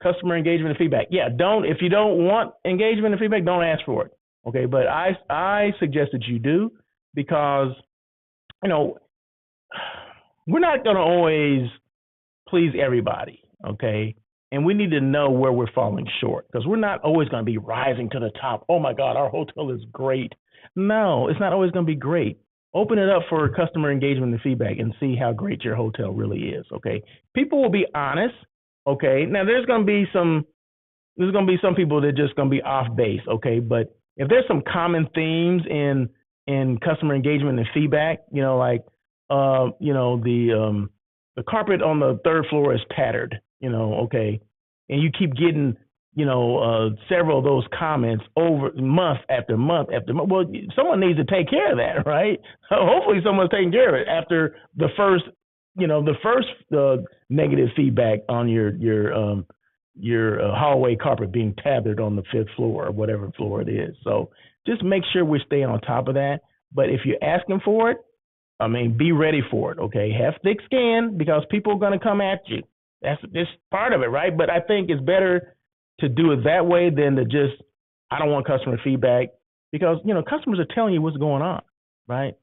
Customer engagement and feedback. Yeah, if you don't want engagement and feedback, don't ask for it. Okay, but I suggest that you do, because we're not going to always please everybody. Okay, and we need to know where we're falling short, because we're not always going to be rising to the top. Oh my God, our hotel is great. No, it's not always going to be great. Open it up for customer engagement and feedback and see how great your hotel really is. Okay, people will be honest. Okay, now there's going to be some people that are just going to be off base. Okay, but if there's some common themes in customer engagement and feedback, the carpet on the third floor is tattered. Okay, and you keep getting several of those comments over month after month after month. Well, someone needs to take care of that, right? Hopefully someone's taking care of it after the first negative feedback on your hallway carpet being tattered on the fifth floor or whatever floor it is. So just make sure we stay on top of that. But if you're asking for it, be ready for it, okay? Have thick skin, because people are going to come at you. That's just part of it, right? But I think it's better to do it that way than to just, I don't want customer feedback, because, customers are telling you what's going on, right?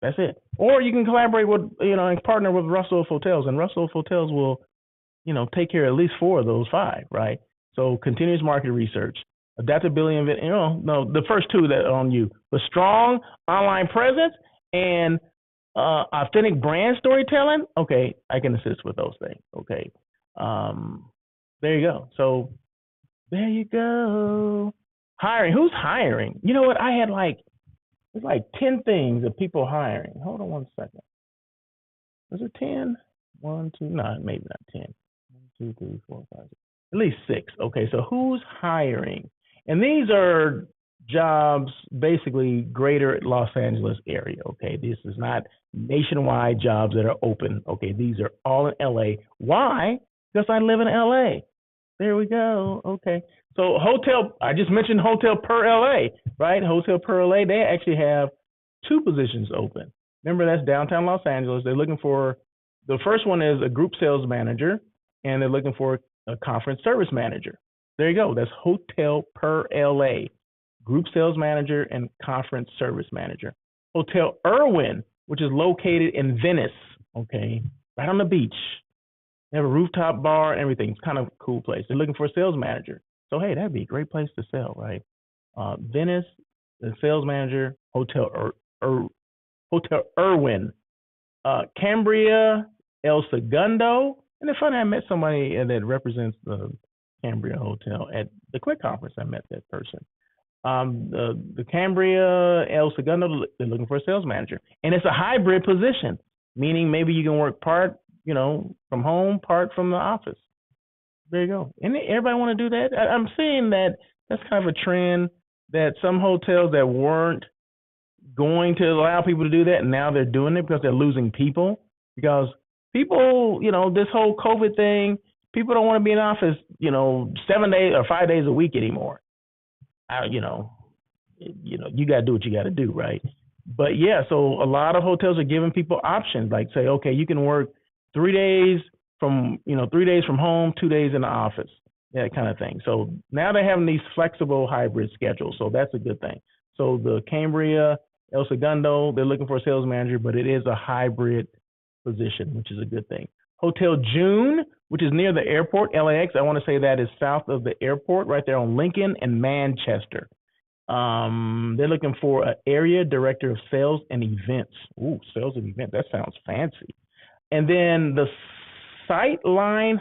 That's it. Or you can collaborate with, and partner with Russell Hotels, and Russell Hotels will, take care of at least 4 of those 5, right? So continuous market research, adaptability, and, the first 2 that are on you, the strong online presence and authentic brand storytelling. Okay, I can assist with those things. Okay, there you go. So there you go. Hiring. Who's hiring? You know what? I had it's like 10 things of people hiring. Hold on one second. Was it 10? 1, 2, no, maybe not 10. 1, 2, 3, 4, 5, 6. At least 6. Okay, so who's hiring? And these are jobs basically greater Los Angeles area. Okay, this is not nationwide jobs that are open. Okay, these are all in LA. Why? Because I live in LA. There we go. Okay, so I just mentioned Hotel Per LA, right? Hotel Per LA, they actually have 2 positions open. Remember, that's downtown Los Angeles. They're looking for The first one is a group sales manager, and they're looking for a conference service manager. There you go. That's Hotel Per LA, group sales manager and conference service manager. Hotel Irwin, which is located in Venice, okay, right on the beach. They have a rooftop bar and everything. It's kind of a cool place. They're looking for a sales manager. So, hey, that'd be a great place to sell, right? Venice, the sales manager, Hotel Irwin. Cambria, El Segundo. And it's funny, I met somebody that represents the Cambria Hotel at the Clic conference. I met that person. The Cambria, El Segundo, they're looking for a sales manager. And it's a hybrid position, meaning maybe you can work part, from home, part from the office. There you go. And everybody want to do that? I'm seeing that that's kind of a trend that some hotels that weren't going to allow people to do that, and now they're doing it because they're losing people. Because people, this whole COVID thing, people don't want to be in office, 7 days or 5 days a week anymore. You got to do what you got to do, right? But yeah, so a lot of hotels are giving people options, like say, okay, you can work 3 days from, 3 days from home, 2 days in the office, that kind of thing. So now they're having these flexible hybrid schedules. So that's a good thing. So the Cambria, El Segundo, they're looking for a sales manager, but it is a hybrid position, which is a good thing. Hotel June, which is near the airport, LAX. I want to say that is south of the airport, right there on Lincoln and Manchester. They're looking for an area director of sales and events. Ooh, sales and events. That sounds fancy. And then the Sightline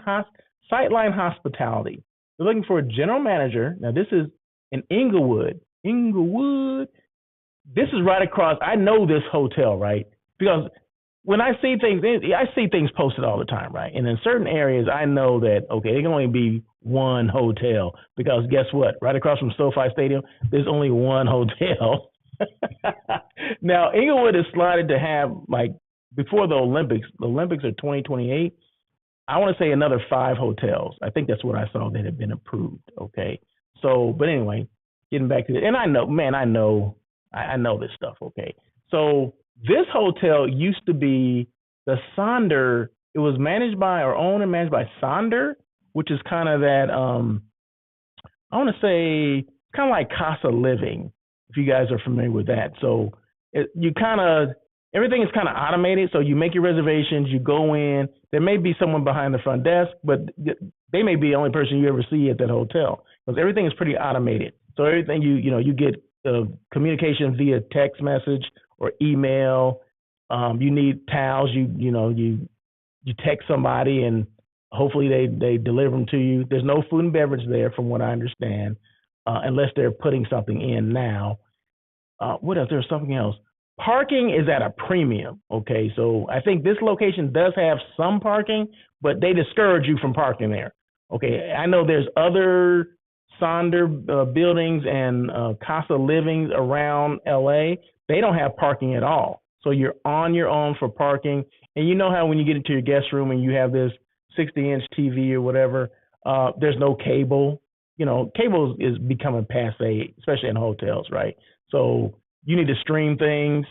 Hospitality. They're looking for a general manager. Now, this is in Inglewood. This is right across. I know this hotel, right? Because when I see things posted all the time, right? And in certain areas, I know that, okay, there can only be one hotel because guess what? Right across from SoFi Stadium, there's only one hotel. Now, Inglewood is slotted to have, like, before the Olympics are 2028, I want to say another 5 hotels. I think that's what I saw that had been approved, okay? So, but anyway, getting back to it, and I know this stuff, okay? So this hotel used to be the Sonder. It was owned and managed by Sonder, which is kind of that, I want to say, kind of like Casa Living, if you guys are familiar with that. So everything is kind of automated. So you make your reservations, you go in. There may be someone behind the front desk, but they may be the only person you ever see at that hotel because everything is pretty automated. So everything you get communication via text message or email. You need towels. You text somebody and hopefully they deliver them to you. There's no food and beverage there, from what I understand, unless they're putting something in now. What else? There's something else. Parking is at a premium, okay? So I think this location does have some parking, but they discourage you from parking there, okay? I know there's other Sonder buildings and Casa Livings around LA. They don't have parking at all. So you're on your own for parking. And you know how when you get into your guest room and you have this 60-inch TV or whatever, there's no cable. Cable is becoming passe, especially in hotels, right? So you need to stream things,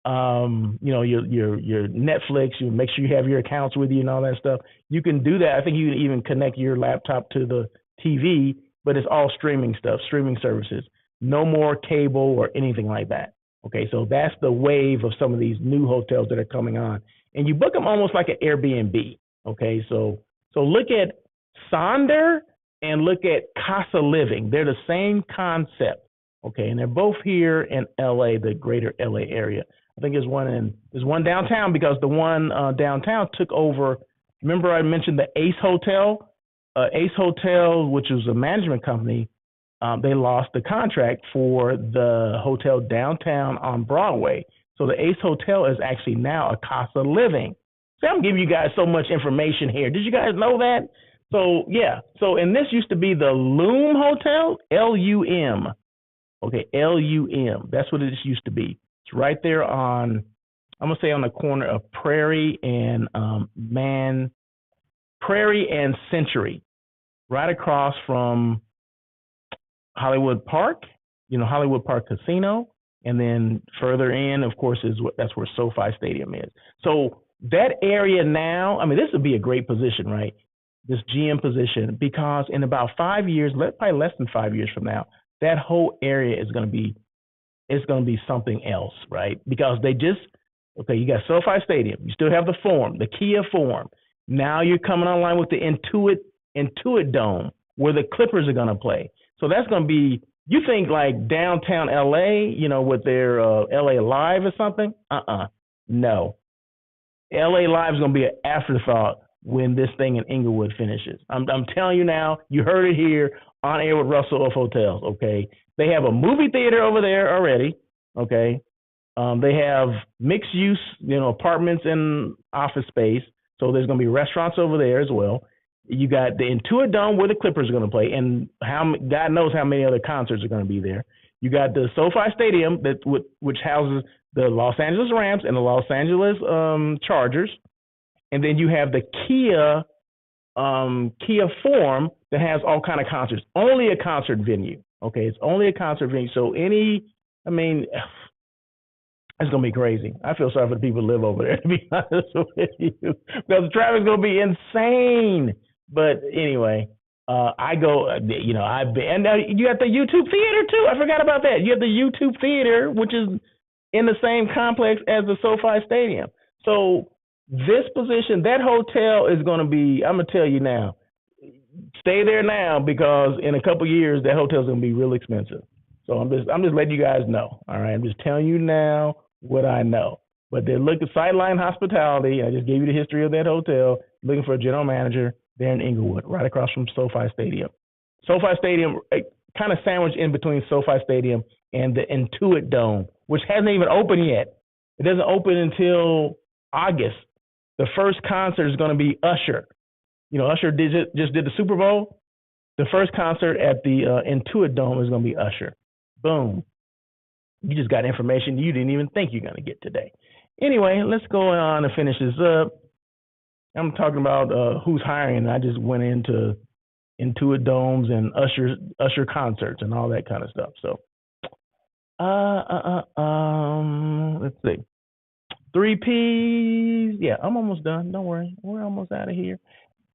your Netflix, you make sure you have your accounts with you and all that stuff. You can do that. I think you can even connect your laptop to the TV, but it's all streaming stuff, streaming services. No more cable or anything like that. Okay, so that's the wave of some of these new hotels that are coming on. And you book them almost like an Airbnb. Okay, so look at Sonder and look at Casa Living. They're the same concept. Okay, and they're both here in LA, the greater LA area. I think there's one downtown because the one downtown took over. Remember I mentioned the Ace Hotel? Ace Hotel, which was a management company, they lost the contract for the hotel downtown on Broadway. So the Ace Hotel is actually now a Casa Living. See, I'm giving you guys so much information here. Did you guys know that? So, yeah. So, and this used to be the Loom Hotel, L-U-M. Okay, L-U-M. That's what it used to be. It's right there on, I'm going to say on the corner of Prairie and Century, right across from Hollywood Park, Hollywood Park Casino. And then further in, of course, that's where SoFi Stadium is. So that area now, I mean, this would be a great position, right? This GM position, because in about 5 years, probably less than 5 years from now, that whole area is going to be something else, right? Because okay, you got SoFi Stadium, you still have the Forum, the Kia Forum. Now you're coming online with the Intuit Dome, where the Clippers are going to play. So that's going to be, you think like downtown LA, with their LA Live or something? No. LA Live is going to be an afterthought when this thing in Inglewood finishes. I'm telling you now, you heard it here on air with Russell of Hotels, okay? They have a movie theater over there already, okay? They have mixed use, apartments and office space. So there's going to be restaurants over there as well. You got the Intuit Dome where the Clippers are going to play, and God knows how many other concerts are going to be there. You got the SoFi Stadium which houses the Los Angeles Rams and the Los Angeles Chargers, and then you have the Kia Forum that has all kind of concerts. Only a concert venue. Okay, it's only a concert venue. So it's gonna be crazy. I feel sorry for the people who live over there, to be honest with you, because the traffic's gonna be insane. But anyway, I go. I've been, and you have the YouTube Theater too. I forgot about that. You have the YouTube Theater, which is in the same complex as the SoFi Stadium. So this position, that hotel is going to be, I'm going to tell you now, stay there now, because in a couple of years, that hotel is going to be real expensive. So I'm just letting you guys know. All right. I'm just telling you now what I know. But they're looking Sightline Hospitality. I just gave you the history of that hotel, looking for a general manager there in Inglewood, right across from SoFi Stadium. SoFi Stadium, kind of sandwiched in between SoFi Stadium and the Intuit Dome, which hasn't even opened yet. It doesn't open until August. The first concert is going to be Usher. Usher just did the Super Bowl. The first concert at the Intuit Dome is going to be Usher. Boom. You just got information you didn't even think you're going to get today. Anyway, let's go on and finish this up. I'm talking about who's hiring. I just went into Intuit Domes and Usher concerts and all that kind of stuff. So, let's see. 3 Ps. Yeah, I'm almost done. Don't worry. We're almost out of here.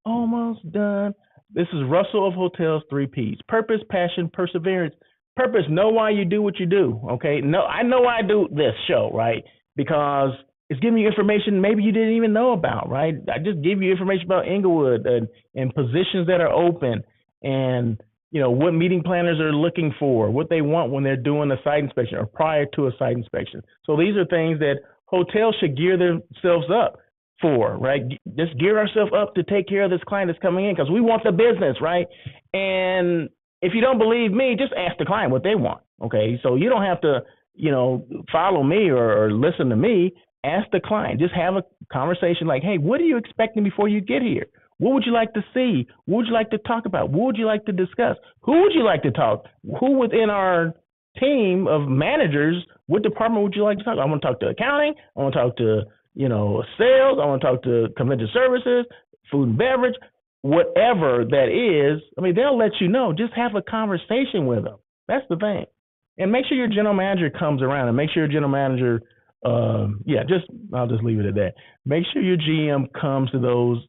Almost done. This is Russell of Hotels 3 Ps. Purpose, passion, perseverance. Purpose, know why you do what you do, okay? No, I know why I do this show, right? Because it's giving you information maybe you didn't even know about, right? I just give you information about Inglewood and positions that are open, and what meeting planners are looking for, what they want when they're doing a site inspection or prior to a site inspection. So these are things that hotels should gear themselves up for, right? Just gear ourselves up to take care of this client that's coming in, because we want the business, right? And if you don't believe me, just ask the client what they want, okay? So you don't have to, follow me or listen to me. Ask the client. Just have a conversation like, hey, what are you expecting before you get here? What would you like to see? What would you like to talk about? What would you like to discuss? Who would you like to talk? Who within our team of managers, what department would you like to talk to? I want to talk to accounting. I want to talk to, sales. I want to talk to convention services, food and beverage, whatever that is. They'll let you know. Just have a conversation with them. That's the thing. And make sure your general manager comes around, and make sure your general manager, I'll just leave it at that. Make sure your GM comes to those,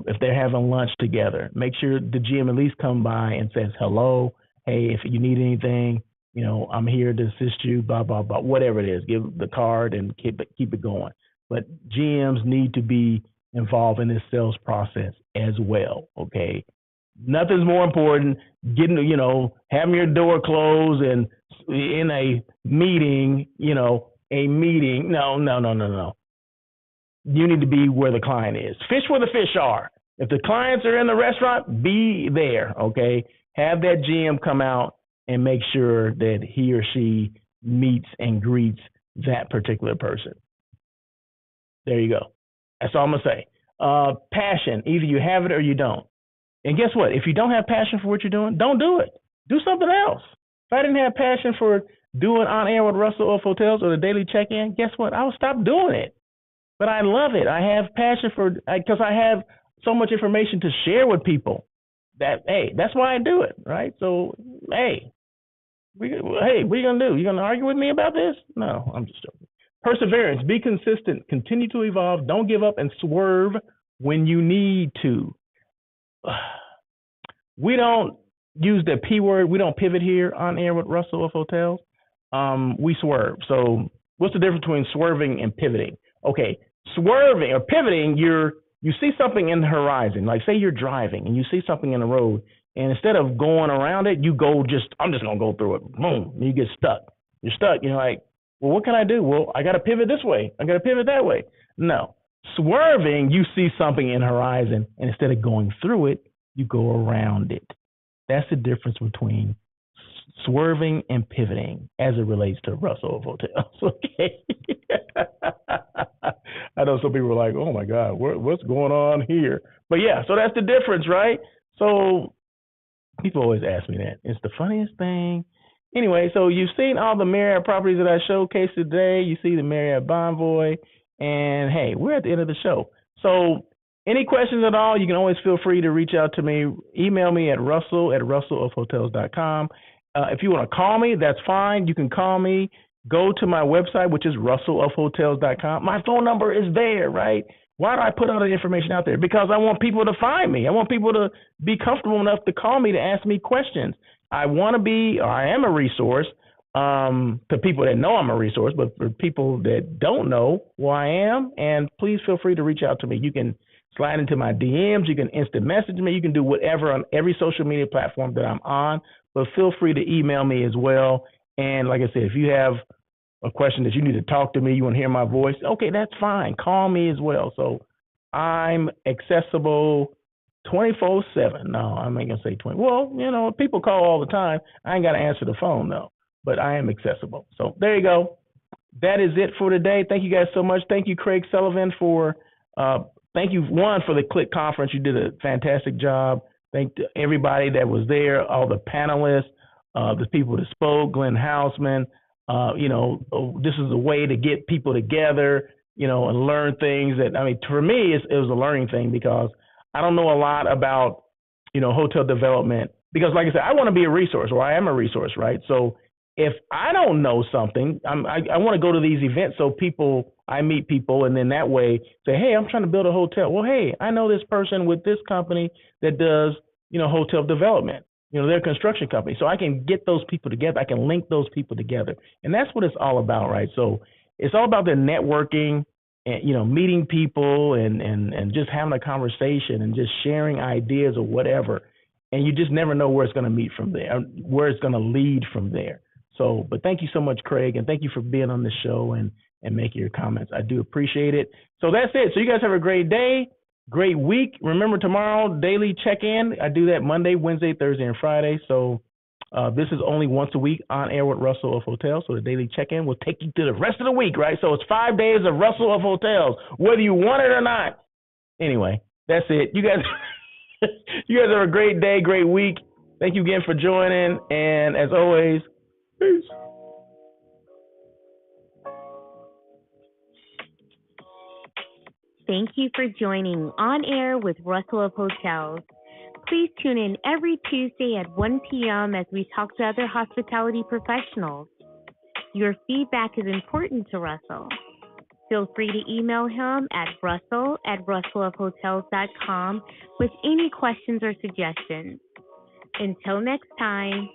if they're having lunch together. Make sure the GM at least come by and says hello. Hey, if you need anything, I'm here to assist you, blah, blah, blah, whatever it is. Give the card and keep it going. But GMs need to be involved in this sales process as well, okay? Nothing's more important having your door closed and in a meeting, No. You need to be where the client is. Fish where the fish are. If the clients are in the restaurant, be there, okay? Have that GM come out and make sure that he or she meets and greets that particular person. There you go. That's all I'm going to say. Passion. Either you have it or you don't. And guess what? If you don't have passion for what you're doing, don't do it. Do something else. If I didn't have passion for doing On Air with Russell of Hotels or the daily check-in, guess what? I would stop doing it. But I love it. I have passion because I have so much information to share with people. That's why I do it, right? So, what are you going to do? You going to argue with me about this? No, I'm just joking. Perseverance, be consistent, continue to evolve, don't give up, and swerve when you need to. We don't use the P word. We don't pivot here on air with Russell of Hotels. We swerve. So what's the difference between swerving and pivoting? Okay, swerving or pivoting, you see something in the horizon. Like say you're driving and you see something in the road, and instead of going around it, you go I'm just gonna go through it. Boom, and you get stuck. You're stuck. You're like, well, what can I do? Well, I got to pivot this way. I got to pivot that way. No, swerving, you see something in the horizon, and instead of going through it, you go around it. That's the difference between swerving and pivoting as it relates to Russell of Hotels. Okay. I know some people are like, oh my God, what's going on here? But yeah, so that's the difference, right? So people always ask me that. It's the funniest thing. Anyway, so you've seen all the Marriott properties that I showcased today. You see the Marriott Bonvoy. And hey, we're at the end of the show. So any questions at all, you can always feel free to reach out to me. Email me at russell@russellofhotels.com. If you want to call me, that's fine. You can call me. Go to my website, which is russellofhotels.com. My phone number is there, right? Why do I put all the information out there? Because I want people to find me. I want people to be comfortable enough to call me to ask me questions. I want to be, or I am a resource to people that know I'm a resource, but for people that don't know who I am, and please feel free to reach out to me. You can slide into my DMs. You can instant message me. You can do whatever on every social media platform that I'm on, but feel free to email me as well. And like I said, if you have a question that you need to talk to me, you want to hear my voice, okay, that's fine. Call me as well. So I'm accessible 24/7. No, I'm not going to say 20. Well, you know, people call all the time. I ain't got to answer the phone, though, but I am accessible. So there you go. That is it for today. Thank you guys so much. Thank you, Craig Sullivan, thank you, one, for the Clic conference. You did a fantastic job. Thank everybody that was there, all the panelists, the people that spoke, Glenn Hausman. This is a way to get people together, and learn things that, for me, it was a learning thing because I don't know a lot about, hotel development because, like I said, I want to be a resource, or I am a resource, right? So if I don't know something, I want to go to these events so I meet people, and then that way say, hey, I'm trying to build a hotel. Well, hey, I know this person with this company that does, hotel development. They're a construction company. So I can get those people together. I can link those people together. And that's what it's all about, right? So it's all about the networking and, meeting people and just having a conversation and just sharing ideas or whatever. And you just never know where it's going to meet from there, where it's going to lead from there. So, but thank you so much, Craig, and thank you for being on the show and making your comments. I do appreciate it. So that's it. So you guys have a great day, great week. Remember, tomorrow, daily check-in. I do that Monday, Wednesday, Thursday, and Friday. So this is only once a week on air with Russell of Hotels. So the daily check-in will take you to the rest of the week, right? So it's 5 days of Russell of Hotels, whether you want it or not. Anyway, that's it. You guys have a great day, great week. Thank you again for joining. And as always, peace. Thank you for joining On Air with Russell of Hotels. Please tune in every Tuesday at 1 p.m. as we talk to other hospitality professionals. Your feedback is important to Russell. Feel free to email him at russell@russellofhotels.com with any questions or suggestions. Until next time,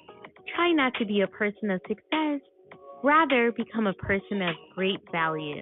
try not to be a person of success. Rather, become a person of great value.